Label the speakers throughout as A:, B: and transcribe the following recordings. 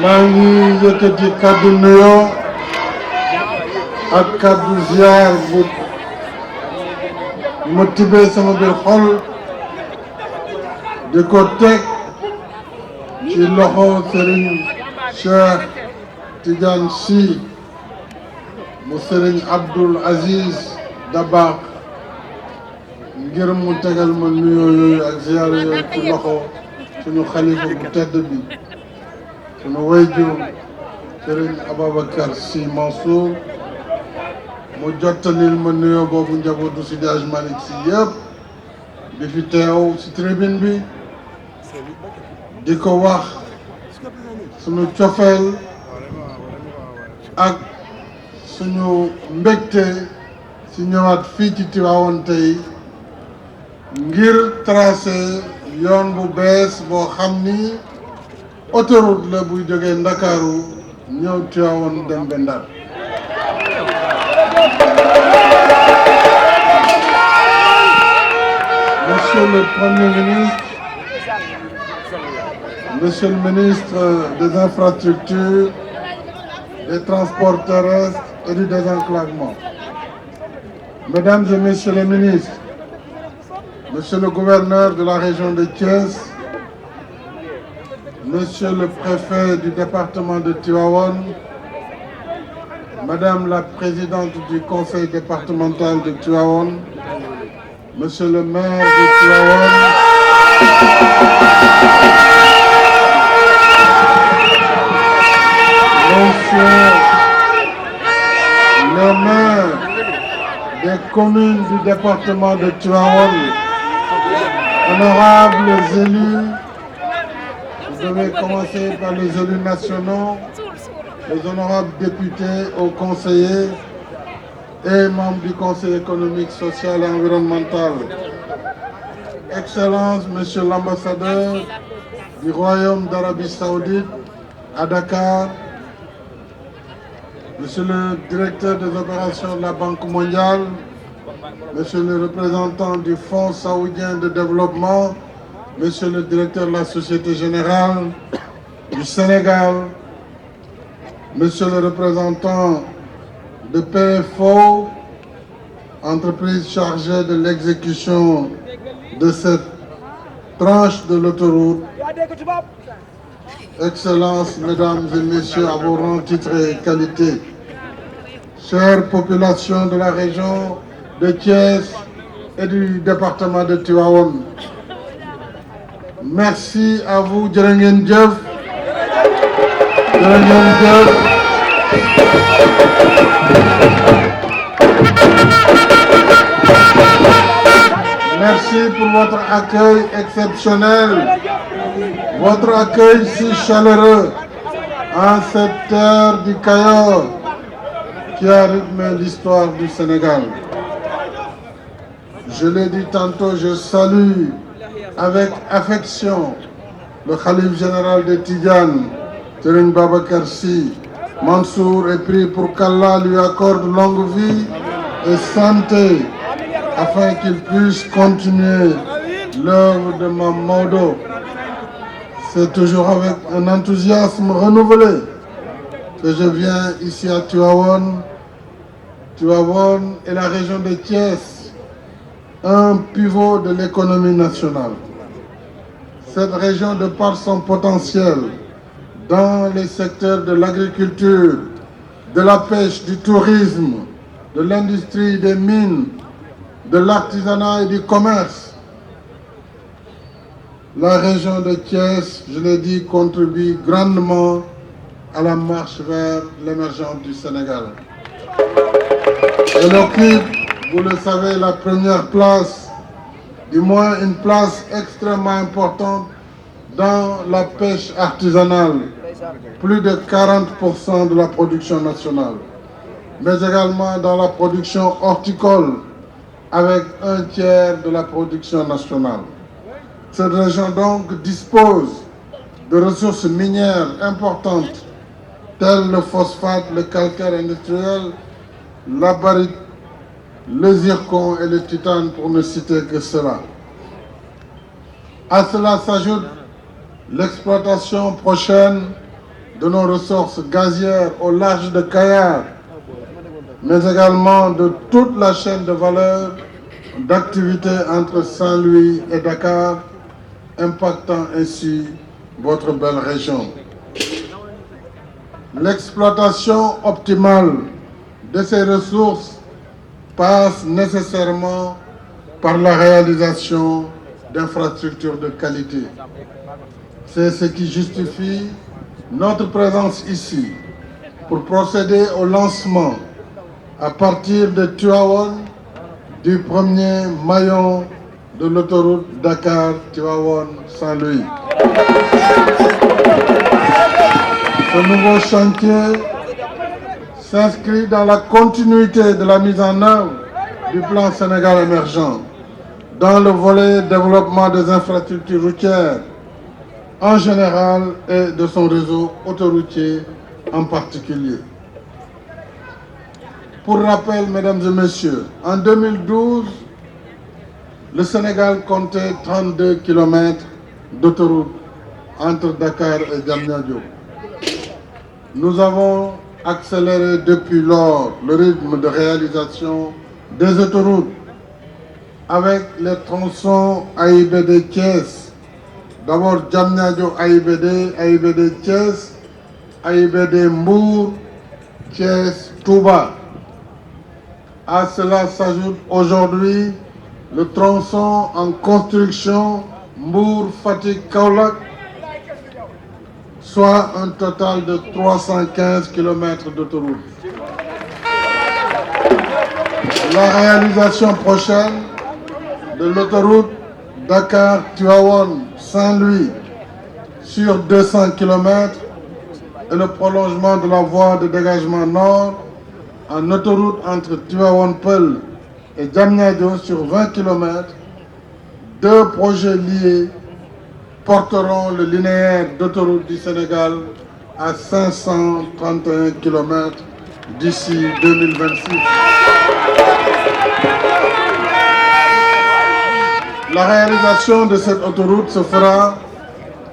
A: maa ngi yëkkati kaddu nuyoo ak kaddu ziar bu ma tibbee sama biir xol di ko teg ci loxo Serigne Cheikh Tidiane Sy mu Serigne Abdoul Aziz Dabakh ngir mu tegal ma nuyoo yooyu ak ziar yooyu ci loxo suñu xalifa bu tedd bi suñu wayjur Serigne Ababacar Sy Mansour mu jottalil ma nuyoo boobu njabootu Seydi Hadji Malick Sy yëpp di fi teew ci tribune bi di ko wax suñu cofeel ak suñu mbégte ci ñëwaat fii ci Tivaouane tey ngir tracé yoon bu bees boo xam ni autoroute la buy jógee Ndakaaru ñëw Tivaouane dem ba Ndar. Monsieur le Premier ministre, Monsieur le ministre des Infrastructures, des Transports terrestres et du désenclavement, Mesdames et Messieurs les ministres, Monsieur le gouverneur de la région de Thiès, Monsieur le préfet du département de Tivaouane, Madame la présidente du conseil départemental de Tivaouane, Monsieur le maire de Tivaouane, Monsieur le maire des communes du département de Tivaouane, honorables élus, vous devez commencer par les élus nationaux, les honorables députés, aux conseillers et membres du Conseil économique, social et environnemental. Excellences, Monsieur l'ambassadeur du Royaume d'Arabie Saoudite à Dakar, Monsieur le directeur des opérations de la Banque mondiale, Monsieur le représentant du Fonds saoudien de développement, Monsieur le directeur de la Société générale du Sénégal, Monsieur le représentant de PFO, entreprise chargée de l'exécution de cette tranche de l'autoroute, Excellences, Mesdames et Messieurs, à vos rangs, titres et qualités, chères populations de la région de Thiès et du département de Tivaouane, merci à vous, jërë ngeen jëf, jërë ngeen jëf. Merci pour votre accueil exceptionnel, votre accueil si chaleureux en cette terre du Cayor qui a rythmé l'histoire du Sénégal. Je l'ai dit tantôt, je salue avec affection le khalife général de Tidiane, Serigne Babacar Sy Mansour, et prie pour qu'Allah lui accorde longue vie et santé afin qu'il puisse continuer l'œuvre de Mame Maodo. C'est toujours avec un enthousiasme renouvelé que je viens ici à Tivaouane. Tivaouane est la région de Thiès, un pivot de l'économie nationale. Cette région, de par son potentiel dans les secteurs de l'agriculture, de la pêche, du tourisme, de l'industrie, des mines, de l'artisanat et du commerce, la région de Thiès, je l'ai dit, contribue grandement à la marche vers l'émergence du Sénégal. Elle occupe, vous le savez, la première place, du moins une place extrêmement importante dans la pêche artisanale, plus de 40% de la production nationale, mais également dans la production horticole, avec un tiers de la production nationale. Cette région donc dispose de ressources minières importantes, telles le phosphate, le calcaire industriel, la barite, le zircon et le titane, pour ne citer que cela. À cela s'ajoute l'exploitation prochaine de nos ressources gazières au large de Kayar, mais également de toute la chaîne de valeur d'activité entre Saint-Louis et Dakar, impactant ainsi votre belle région. L'exploitation optimale de ces ressources passe nécessairement par la réalisation d'infrastructures de qualité. C'est ce qui justifie notre présence ici pour procéder au lancement à partir de Tivaouane du premier maillon de l'autoroute Dakar-Tivaouane-Saint-Louis. Ce nouveau chantier s'inscrit dans la continuité de la mise en œuvre du plan Sénégal émergent dans le volet développement des infrastructures routières en général et de son réseau autoroutier en particulier. Pour rappel, mesdames et messieurs, en 2012, le Sénégal comptait 32 km d'autoroute entre Dakar et Diamniadio. Nous avons accéléré depuis lors le rythme de réalisation des autoroutes avec les tronçons AIBD Thiès. D'abord Diamniadio AIBD, AIBD Thiès, AIBD Mbour, Thiès Touba. À cela s'ajoute aujourd'hui le tronçon en construction Mbour Fatick Kaolack, soit un total de 315 km d'autoroute. La réalisation prochaine de l'autoroute Dakar-Tivaouane-Saint-Louis sur 200 km et le prolongement de la voie de dégagement nord en autoroute entre Tivaouane-Peulh et Diamniadio sur 20 km, deux projets liés porteront le linéaire d'autoroute du Sénégal à 531 km d'ici 2026. La réalisation de cette autoroute se fera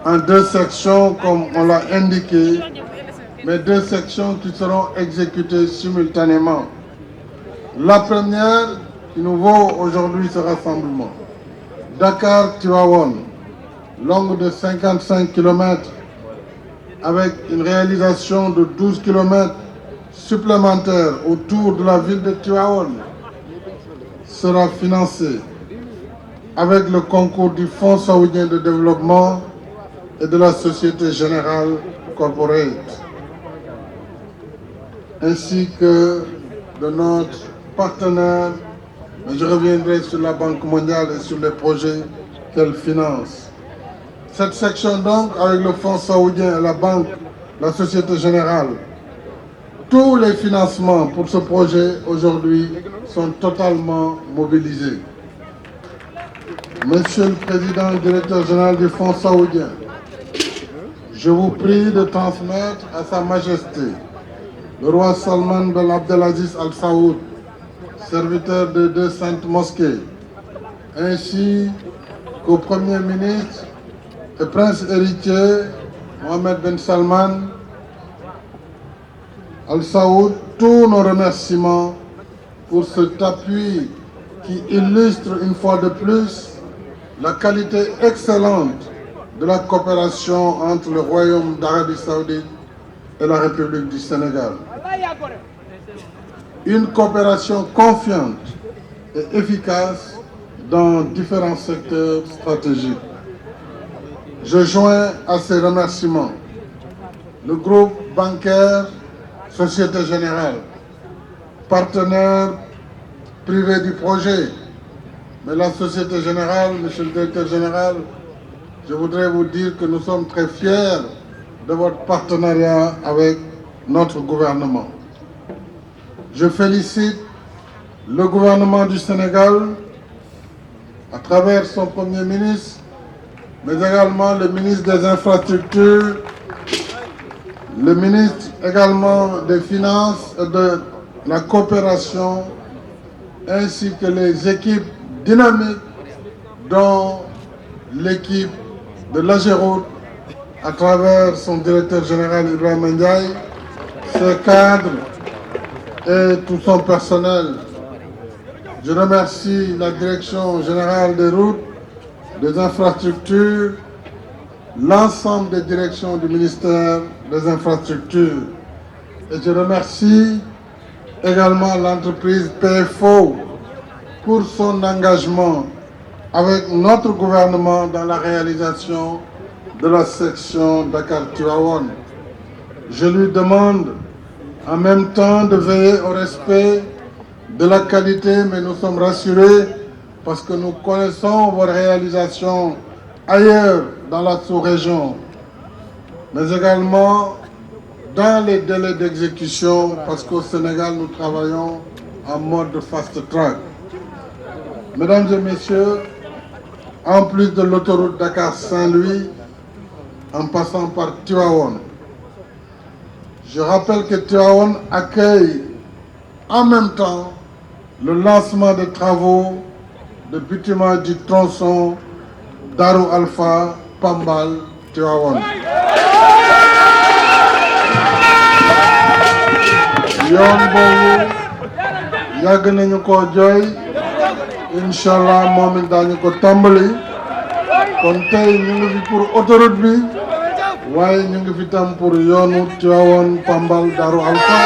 A: en deux sections comme on l'a indiqué, mais deux sections qui seront exécutées simultanément. La première qui nous vaut aujourd'hui ce rassemblement, Dakar-Tivaouane, longue de 55 km, avec une réalisation de 12 km supplémentaires autour de la ville de Tivaouane, sera financée avec le concours du Fonds saoudien de développement et de la Société Générale Corporate, ainsi que de notre partenaire, mais je reviendrai sur la Banque mondiale et sur les projets qu'elle finance. Cette section donc, avec le Fonds saoudien et la Banque, la Société Générale, tous les financements pour ce projet aujourd'hui sont totalement mobilisés. Monsieur le Président, Directeur Général du Fonds saoudien, je vous prie de transmettre à Sa Majesté le roi Salman Ben Abdelaziz Al Saoud, serviteur des deux saintes mosquées, ainsi qu'au Premier ministre et prince héritier Mohamed Ben Salman Al Saoud, tous nos remerciements pour cet appui qui illustre une fois de plus la qualité excellente de la coopération entre le Royaume d'Arabie Saoudite et la République du Sénégal. Une coopération confiante et efficace dans différents secteurs stratégiques. Je joins à ces remerciements le groupe bancaire Société Générale, partenaire privé du projet, mais la Société Générale, Monsieur le Directeur Général, je voudrais vous dire que nous sommes très fiers de votre partenariat avec notre gouvernement. Je félicite le gouvernement du Sénégal, à travers son Premier ministre, mais également le ministre des Infrastructures, le ministre également des Finances et de la Coopération, ainsi que les équipes dynamiques, dont l'équipe de l'Agéroute, à travers son directeur général Ibrahima Ndiaye, ses cadres et tout son personnel. Je remercie la direction générale des routes, des infrastructures, l'ensemble des directions du ministère des infrastructures. Et je remercie également l'entreprise PFO pour son engagement avec notre gouvernement dans la réalisation de la section Dakar-Tivaouane. Je lui demande en même temps de veiller au respect de la qualité, mais nous sommes rassurés parce que nous connaissons vos réalisations ailleurs dans la sous-région, mais également dans les délais d'exécution, parce qu'au Sénégal, nous travaillons en mode fast-track. Mesdames et messieurs, en plus de l'autoroute Dakar-Saint-Louis, en passant par Tivaouane, je rappelle que Tivaouane accueille en même temps le lancement des travaux de bitumage du tronçon Darou Alpha Pambal Tivaouane. yoon boobu yàgg nañu ko jooy inshallah moom it daañu ko tàmbali kon tey ñu ngi fi pour autoroute bi waaye ñu ngi fi tam pour yoonu Tivaouane Pambal Darou Alpha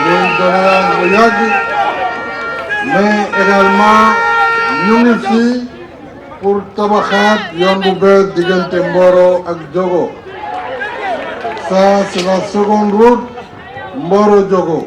A: muy doléance bu yàgg mais également ñu ngi fi pour tabaxaat yoon bu bees diggante Mboro ak Diogo. Ça, c'est la seconde route Mboro-Diogo.